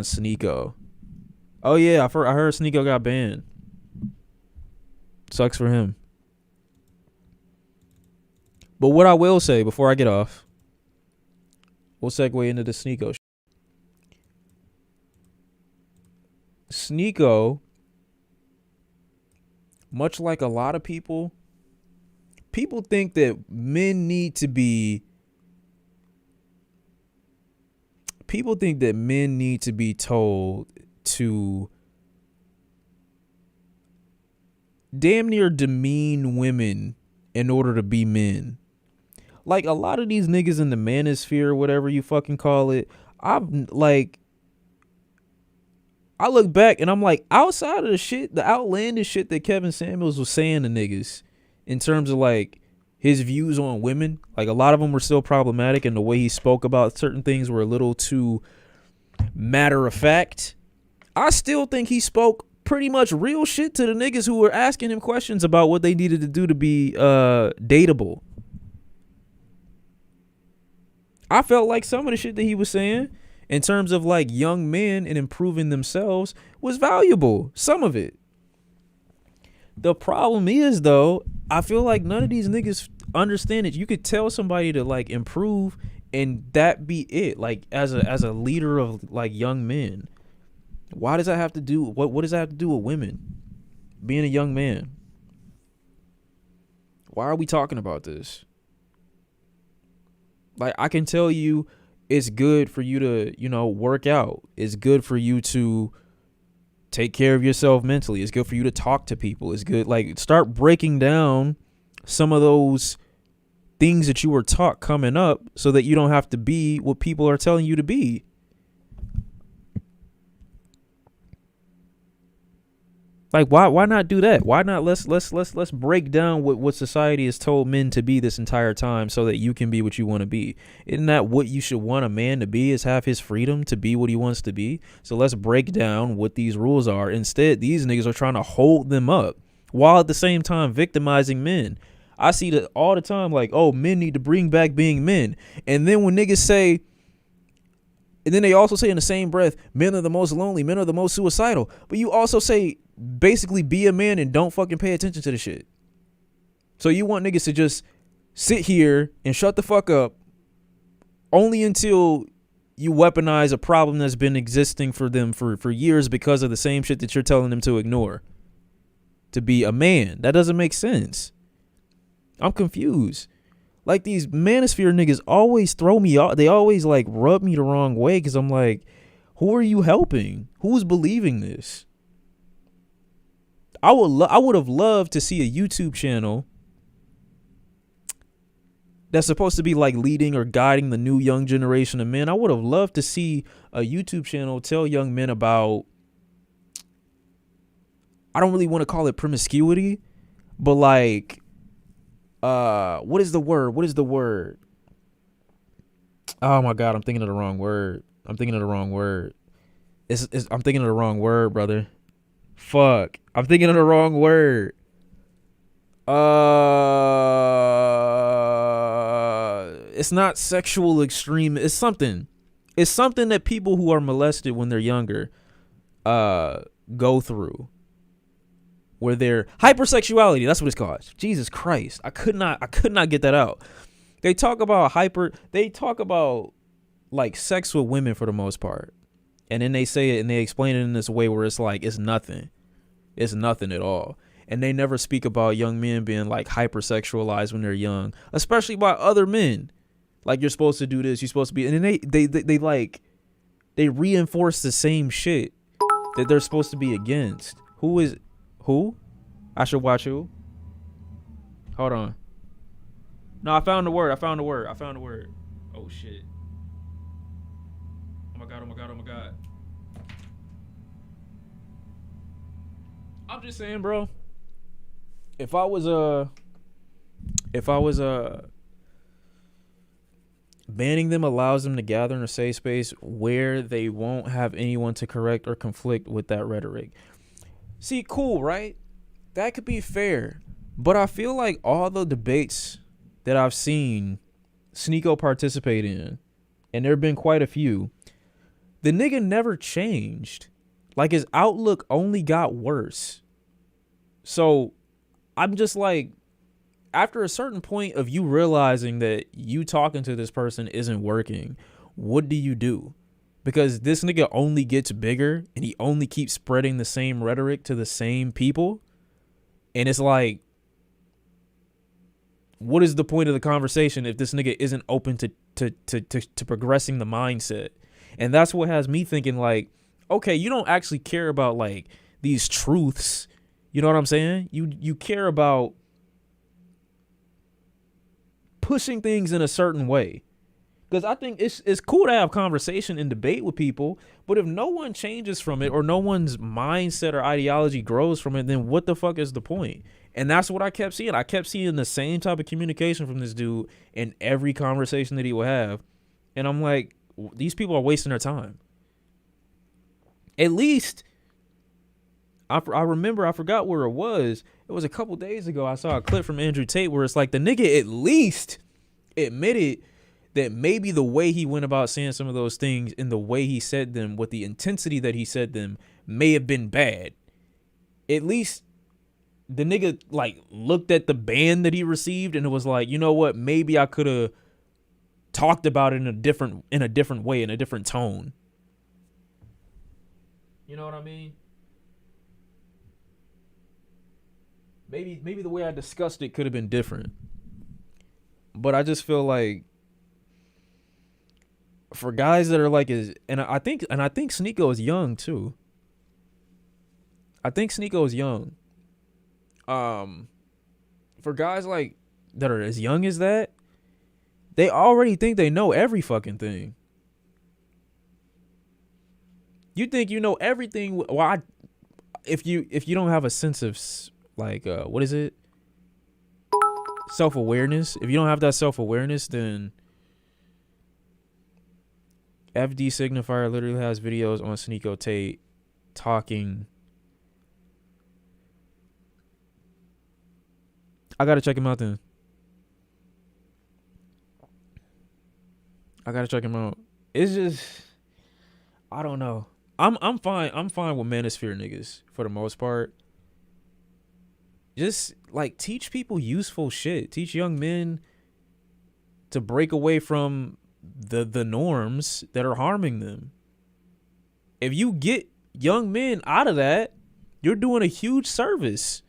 Sneako. Oh yeah, I heard Sneako got banned. Sucks for him. But what I will say before I get off, we'll segue into the Sneako. Sneako, much like a lot of people think that men need to be told to damn near demean women in order to be men. Like a lot of these niggas in the manosphere, whatever you fucking call it, I look back and I'm like, outside of the outlandish shit that Kevin Samuels was saying to niggas in terms of like his views on women, like a lot of them were still problematic, and the way he spoke about certain things were a little too matter of fact. I still think he spoke pretty much real shit to the niggas who were asking him questions about what they needed to do to be dateable. I felt like some of the shit that he was saying in terms of like young men and improving themselves was valuable. Some of it. The problem is though, I feel like none of these niggas understand it. You could tell somebody to like improve and that be it. Like as a leader of like young men. Why does that have to do what does that have to do with women? Being a young man. Why are we talking about this? Like I can tell you it's good for you to, work out. It's good for you to take care of yourself mentally. It's good for you to talk to people. It's good. Like start breaking down some of those things that you were taught coming up so that you don't have to be what people are telling you to be. Like why not do that? Why not let's break down what society has told men to be this entire time so that you can be what you want to be. Isn't that what you should want a man to be, is have his freedom to be what he wants to be? So let's break down what these rules are. Instead, these niggas are trying to hold them up while at the same time victimizing men. I see that all the time, like, oh, men need to bring back being men. And then when niggas say, and then they also say in the same breath, men are the most lonely, men are the most suicidal. But you also say, basically be a man and don't fucking pay attention to the shit. So you want niggas to just sit here and shut the fuck up only until you weaponize a problem that's been existing for them for years because of the same shit that you're telling them to ignore. To be a man. That doesn't make sense. I'm confused. Like these manosphere niggas always throw me off. They always like rub me the wrong way because I'm like, who are you helping? Who's believing this? I would have loved to see a YouTube channel that's supposed to be like leading or guiding the new young generation of men. I would have loved to see a YouTube channel tell young men about, I don't really want to call it promiscuity, but like, what is the word? Oh my God, I'm thinking of the wrong word. I'm thinking of the wrong word, brother. Fuck. I'm thinking of the wrong word. It's not sexual extreme. It's something that people who are molested when they're younger go through. Where they're hypersexuality, that's what it's called. Jesus Christ. I could not get that out. They talk about like sex with women for the most part. And then they say it and they explain it in this way where it's like, it's nothing. It's nothing at all. And they never speak about young men being like hypersexualized when they're young, especially by other men. Like, you're supposed to do this, you're supposed to be, and then they reinforce the same shit that they're supposed to be against. Who? I should watch who? Hold on. No, I found the word. Oh shit. Oh my God. I'm just saying, bro. If I was banning them allows them to gather in a safe space where they won't have anyone to correct or conflict with that rhetoric. See, cool, right? That could be fair. But I feel like all the debates that I've seen Sneako participate in, and there have been quite a few, The nigga never changed. Like, his outlook only got worse. So I'm just like, after a certain point of you realizing that you talking to this person isn't working, what do you do? Because this nigga only gets bigger and he only keeps spreading the same rhetoric to the same people. And it's like, what is the point of the conversation if this nigga isn't open to progressing the mindset? And that's what has me thinking, like, okay, you don't actually care about like these truths. You know what I'm saying? You care about pushing things in a certain way. Because I think it's cool to have conversation and debate with people, but if no one changes from it or no one's mindset or ideology grows from it, then what the fuck is the point? And that's what I kept seeing. I kept seeing the same type of communication from this dude in every conversation that he would have. And I'm like, these people are wasting their time. At least, I remember, I forgot where it was. It was a couple days ago. I saw a clip from Andrew Tate where it's like the nigga at least admitted that maybe the way he went about saying some of those things and the way he said them with the intensity that he said them may have been bad. At least the nigga like looked at the ban that he received and it was like, you know what? Maybe I could have talked about it in a different way, in a different tone. You know what I mean? Maybe the way I discussed it could have been different. But I just feel like for guys that are like and I think Sneako is young too. I think Sneako is young. For guys like that are as young as that, they already think they know every fucking thing. You think you know everything. Well, if you don't have a sense of like what is it? Self-awareness. If you don't have that self-awareness, then FD Signifier literally has videos on Sneako Tate talking. I gotta check him out then. I gotta check him out. It's just, I don't know. I'm fine. I'm fine with manosphere niggas for the most part. Just like teach people useful shit. Teach young men to break away from the norms that are harming them. If you get young men out of that, you're doing a huge service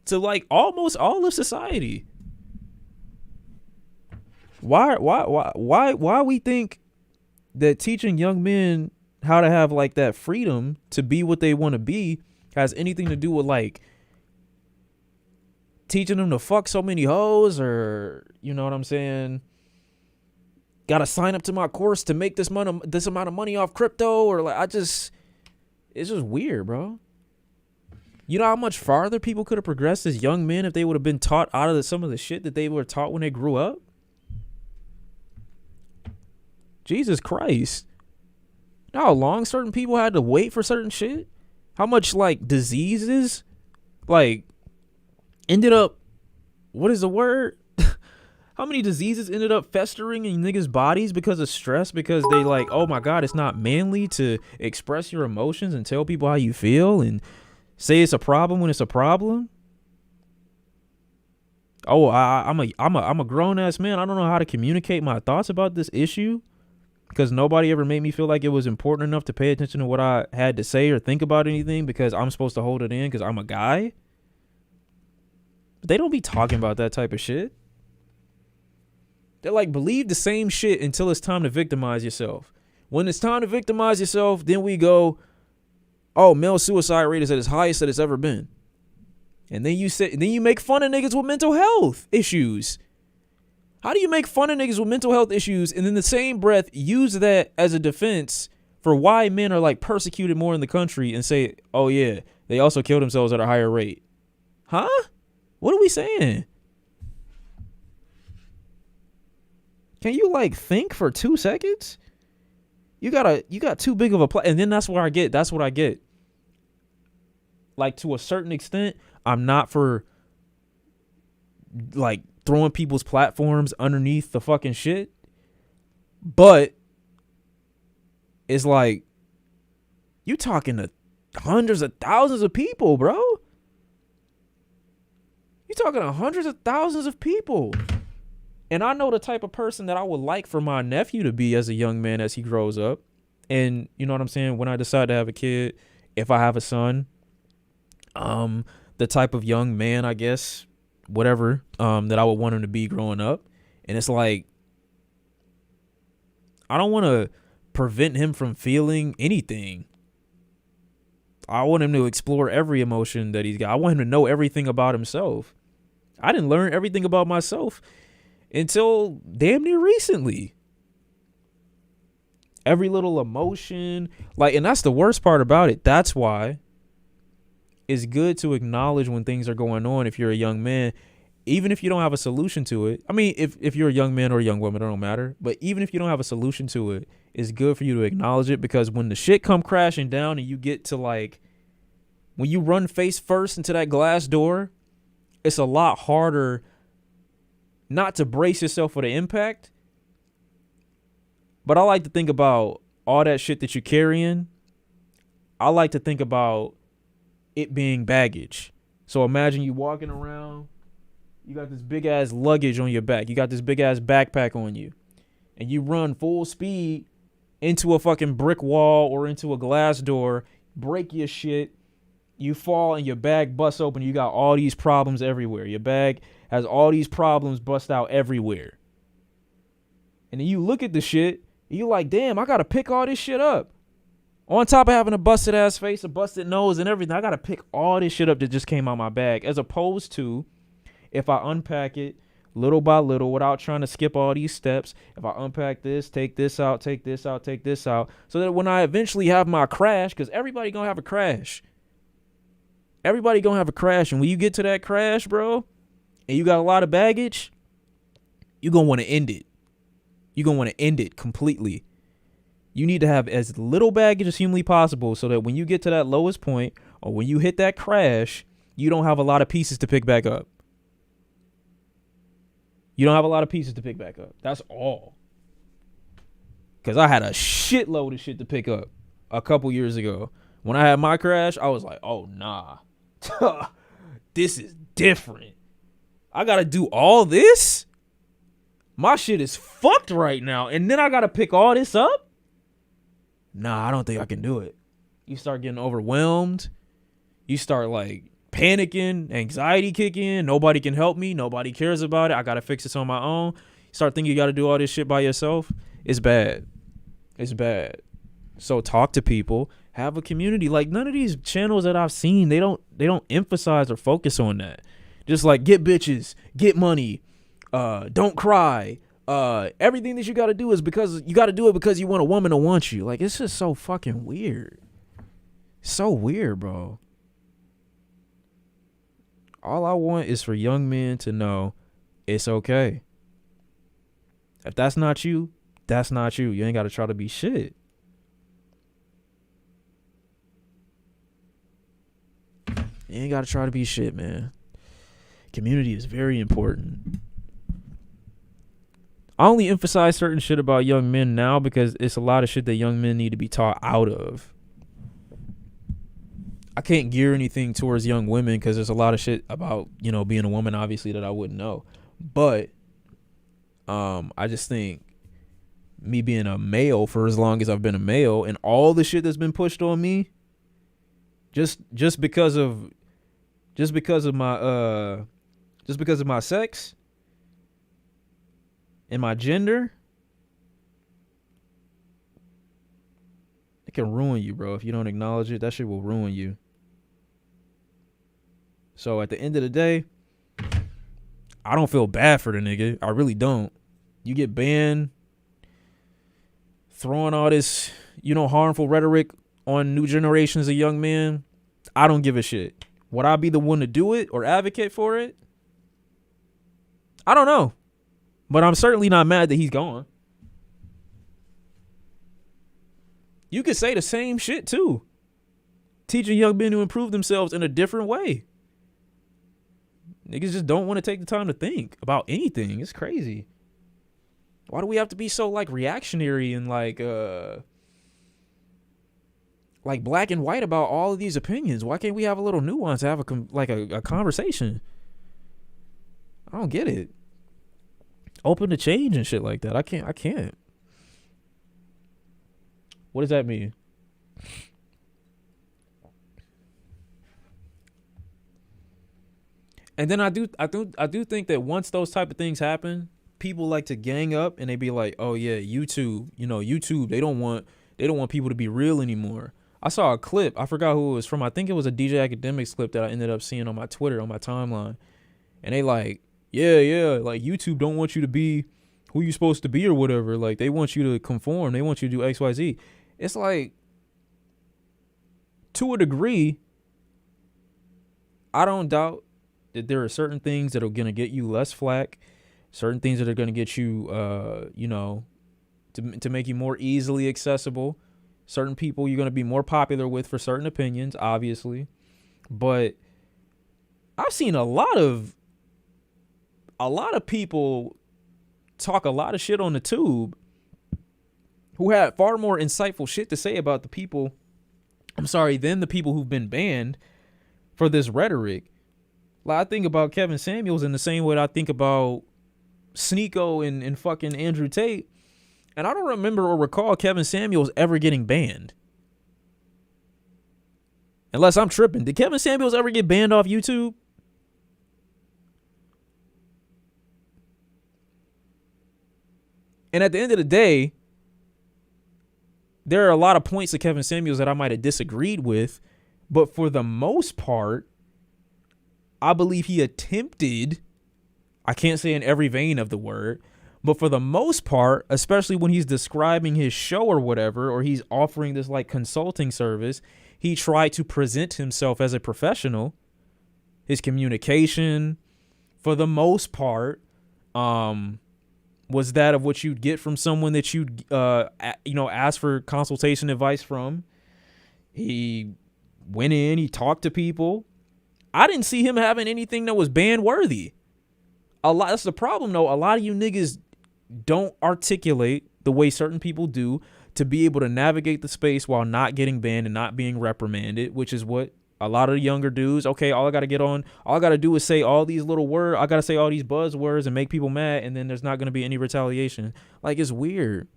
to like almost all of society. Why we think that teaching young men how to have like that freedom to be what they want to be has anything to do with like teaching them to fuck so many hoes, or you know what I'm saying, gotta sign up to my course to make this amount of money off crypto, or like it's just weird, bro. You know how much farther people could have progressed as young men if they would have been taught out of some of the shit that they were taught when they grew up? Jesus Christ. You know how long certain people had to wait for certain shit? How much like diseases like ended up, what is the word? How many diseases ended up festering in niggas' bodies because of stress? Because they like, oh my God, it's not manly to express your emotions and tell people how you feel and say it's a problem when it's a problem. Oh, I'm a grown ass man. I don't know how to communicate my thoughts about this issue because nobody ever made me feel like it was important enough to pay attention to what I had to say or think about anything because I'm supposed to hold it in because I'm a guy. But they don't be talking about that type of shit. They're like, believe the same shit until it's time to victimize yourself. When it's time to victimize yourself, then we go, oh, male suicide rate is at its highest that it's ever been. And then you make fun of niggas with mental health issues. How do you make fun of niggas with mental health issues and in the same breath use that as a defense for why men are like persecuted more in the country and say, oh yeah, they also kill themselves at a higher rate? Huh? What are we saying? Can you like think for 2 seconds? You got too big of a and then that's what I get. Like to a certain extent, I'm not for like throwing people's platforms underneath the fucking shit. But it's like you talking to hundreds of thousands of people, bro. You talking to hundreds of thousands of people. And I know the type of person that I would like for my nephew to be as a young man as he grows up. And you know what I'm saying? When I decide to have a kid, if I have a son, the type of young man, I guess, whatever, that I would want him to be growing up. And it's like, I don't want to prevent him from feeling anything. I want him to explore every emotion that he's got. I want him to know everything about himself. I didn't learn everything about myself until damn near recently. Every little emotion, like, and that's the worst part about it. That's why it's good to acknowledge when things are going on if you're a young man, even if you don't have a solution to it. I mean, if you're a young man or a young woman, it don't matter. But even if you don't have a solution to it, it's good for you to acknowledge it, because when the shit come crashing down and you get to, like, when you run face first into that glass door, it's a lot harder not to brace yourself for the impact. But I like to think about all that shit that you're carrying. I like to think about it being baggage. So imagine you walking around, you got this big ass luggage on your back, you got this big ass backpack on you, and you run full speed into a fucking brick wall or into a glass door, break your shit, you fall and your bag busts open. You got all these problems everywhere. Your bag has all these problems bust out everywhere. And then you look at the shit and you're like, damn, I got to pick all this shit up. On top of having a busted ass face, a busted nose and everything, I got to pick all this shit up that just came out my bag. As opposed to if I unpack it little by little without trying to skip all these steps. If I unpack this, take this out, take this out, take this out. So that when I eventually have my crash, because everybody going to have a crash. Everybody gonna have a crash, and when you get to that crash, bro, and you got a lot of baggage, you're gonna want to end it. You're gonna want to end it completely. You need to have as little baggage as humanly possible so that when you get to that lowest point or when you hit that crash, you don't have a lot of pieces to pick back up. You don't have a lot of pieces to pick back up. That's all. Because I had a shitload of shit to pick up a couple years ago. When I had my crash, I was like, oh, nah. This is different. I gotta do all this? My shit is fucked right now, and then I gotta pick all this up? Nah, I don't think I can do it. You start getting overwhelmed. You start like panicking, anxiety kick in. Nobody can help me. Nobody cares about it. I gotta fix this on my own. You start thinking you gotta do all this shit by yourself. It's bad. It's bad. So talk to people. Have a community. Like, none of these channels that I've seen, they don't emphasize or focus on that. Just like, get bitches, get money, don't cry. Everything that you got to do is because you got to do it because you want a woman to want you. Like, it's just so fucking weird. So weird, bro. All I want is for young men to know it's okay. If that's not you, that's not you. You ain't got to try to be shit. You ain't got to try to be shit, man. Community is very important. I only emphasize certain shit about young men now because it's a lot of shit that young men need to be taught out of. I can't gear anything towards young women because there's a lot of shit about, you know, being a woman, obviously, that I wouldn't know. But I just think me being a male for as long as I've been a male and all the shit that's been pushed on me, just because of my sex and my gender, it can ruin you, bro. If you don't acknowledge it, that shit will ruin you. So at the end of the day, I don't feel bad for the nigga. I really don't. You get banned, throwing all this, harmful rhetoric on new generations of young men. I don't give a shit. Would I be the one to do it or advocate for it? I don't know. But I'm certainly not mad that he's gone. You could say the same shit too. Teaching young men to improve themselves in a different way. Niggas just don't want to take the time to think about anything. It's crazy. Why do we have to be so like reactionary and like like black and white about all of these opinions. Why can't we have a little nuance, have a conversation? I don't get it. Open to change and shit like that. I can't. What does that mean? And then I do think that once those type of things happen, people like to gang up and they be like, oh yeah, YouTube, YouTube, they don't want people to be real anymore. I saw a clip, I forgot who it was from. I think it was a DJ Academics clip that I ended up seeing on my Twitter, on my timeline. And they like, yeah, like YouTube don't want you to be who you supposed to be or whatever. Like they want you to conform. They want you to do XYZ. It's like, to a degree, I don't doubt that there are certain things that are going to get you less flack, certain things that are going to get you, to make you more easily accessible. Certain people you're going to be more popular with for certain opinions, obviously. But I've seen a lot of people talk a lot of shit on the tube who had far more insightful shit to say about the people, than the people who've been banned for this rhetoric. Like, I think about Kevin Samuels in the same way that I think about Sneako and fucking Andrew Tate. And I don't remember or recall Kevin Samuels ever getting banned. Unless I'm tripping. Did Kevin Samuels ever get banned off YouTube? And at the end of the day, there are a lot of points of Kevin Samuels that I might have disagreed with. But for the most part, I believe he attempted, I can't say in every vein of the word, but for the most part, especially when he's describing his show or whatever, or he's offering this like consulting service, he tried to present himself as a professional. His communication, for the most part, was that of what you'd get from someone that you'd, ask for consultation advice from. He went in, he talked to people. I didn't see him having anything that was ban worthy. That's the problem though. A lot of you niggas don't articulate the way certain people do to be able to navigate the space while not getting banned and not being reprimanded, which is what a lot of the younger dudes, okay, all I got to do is say all these little words. I got to say all these buzzwords and make people mad. And then there's not going to be any retaliation. Like, it's weird.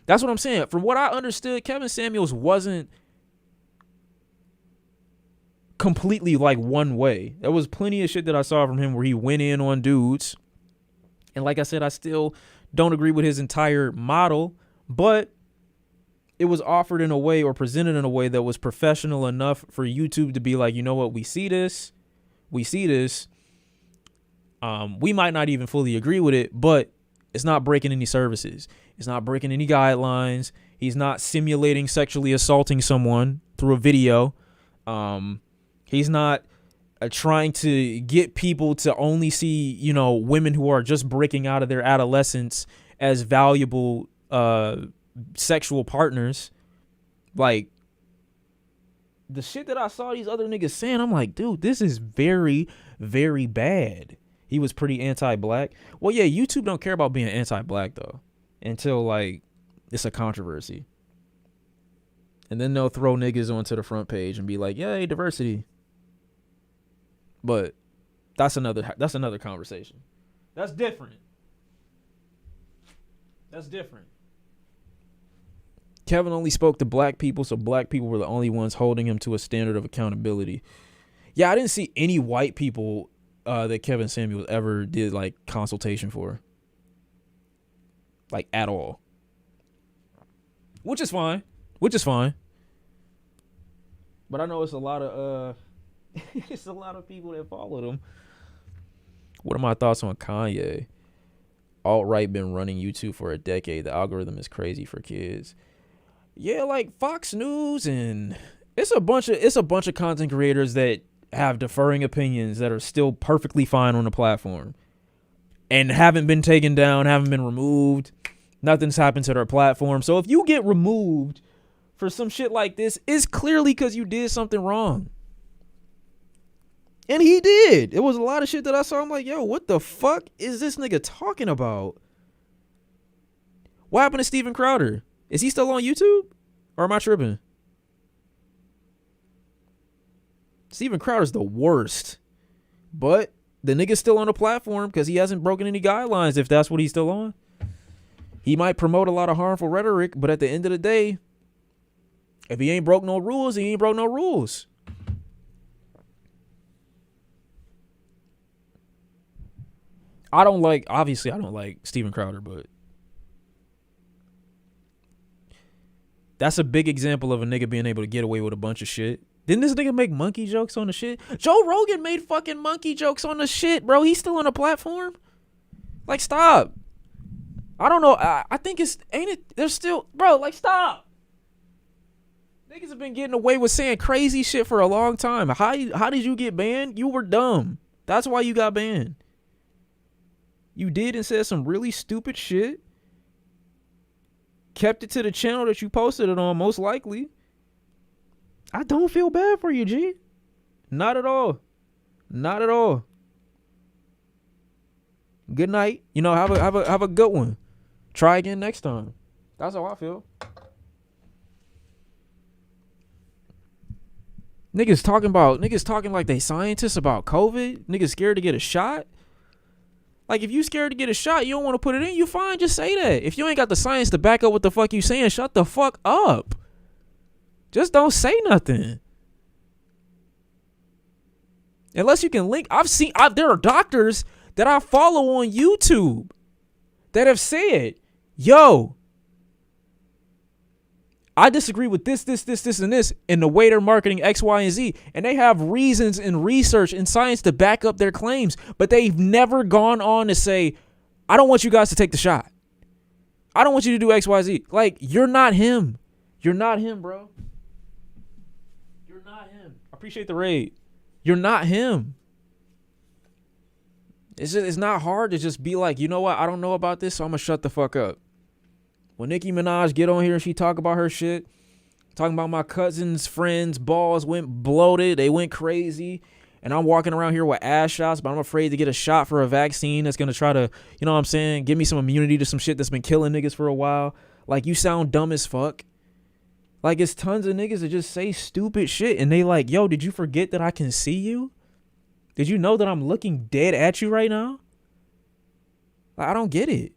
That's what I'm saying. From what I understood, Kevin Samuels wasn't completely like one way. There was plenty of shit that I saw from him where he went in on dudes. And like I said, I still don't agree with his entire model, but it was offered in a way or presented in a way that was professional enough for YouTube to be like, you know what, we see this. We might not even fully agree with it, but it's not breaking any services. It's not breaking any guidelines. He's not simulating sexually assaulting someone through a video. He's not trying to get people to only see, women who are just breaking out of their adolescence as valuable sexual partners. Like, the shit that I saw these other niggas saying, I'm like, dude, this is very, very bad. He was pretty anti-black. Well, yeah, YouTube don't care about being anti-black though until like it's a controversy. And then they'll throw niggas onto the front page and be like, yay, diversity. But that's another conversation. That's different. Kevin only spoke to black people, so black people were the only ones holding him to a standard of accountability. Yeah, I didn't see any white people that Kevin Samuels ever did like consultation for. Like, at all. Which is fine. But I know it's a lot of it's a lot of people that followed him. What are my thoughts on Kanye? Alt-right been running YouTube for a decade. The algorithm is crazy for kids. Yeah, like Fox News, and it's a bunch of content creators that have differing opinions that are still perfectly fine on the platform and haven't been taken down, haven't been removed. Nothing's happened to their platform. So if you get removed for some shit like this, it's clearly because you did something wrong. And he did. It was a lot of shit that I saw. I'm like, yo, what the fuck is this nigga talking about? What happened to Steven Crowder? Is he still on YouTube? Or am I tripping? Steven Crowder's the worst. But the nigga's still on the platform because he hasn't broken any guidelines, if that's what he's still on. He might promote a lot of harmful rhetoric, but at the end of the day, if he ain't broke no rules, he ain't broke no rules. Obviously I don't like Steven Crowder, but that's a big example of a nigga being able to get away with a bunch of shit. Didn't this nigga make monkey jokes on the shit? Joe Rogan made fucking monkey jokes on the shit, bro. He's still on the platform. Like, stop. I don't know. I think there's still, bro, like, stop. Niggas have been getting away with saying crazy shit for a long time. How did you get banned? You were dumb. That's why you got banned. You did and said some really stupid shit. Kept it to the channel that you posted it on, most likely. I don't feel bad for you, G. Not at all. Not at all. Good night. You know, have a good one. Try again next time. That's how I feel. Niggas talking like they scientists about COVID. Niggas scared to get a shot. Like, if you scared to get a shot, you don't want to put it in, you fine, just say that. If you ain't got the science to back up what the fuck you saying, shut the fuck up. Just don't say nothing. Unless you can link. There are doctors that I follow on YouTube that have said, yo, I disagree with this, and this, in the way they're marketing X, Y, and Z. And they have reasons and research and science to back up their claims. But they've never gone on to say, I don't want you guys to take the shot. I don't want you to do X, Y, Z. Like, you're not him. You're not him, bro. You're not him. I appreciate the raid. You're not him. It's not hard to just be like, you know what? I don't know about this, so I'm going to shut the fuck up. When Nicki Minaj get on here and she talk about her shit, talking about my cousin's friends' balls went bloated, they went crazy, and I'm walking around here with ass shots, but I'm afraid to get a shot for a vaccine that's going to try to, you know what I'm saying, give me some immunity to some shit that's been killing niggas for a while. Like, you sound dumb as fuck. Like, it's tons of niggas that just say stupid shit, and they like, yo, did you forget that I can see you? Did you know that I'm looking dead at you right now? Like, I don't get it.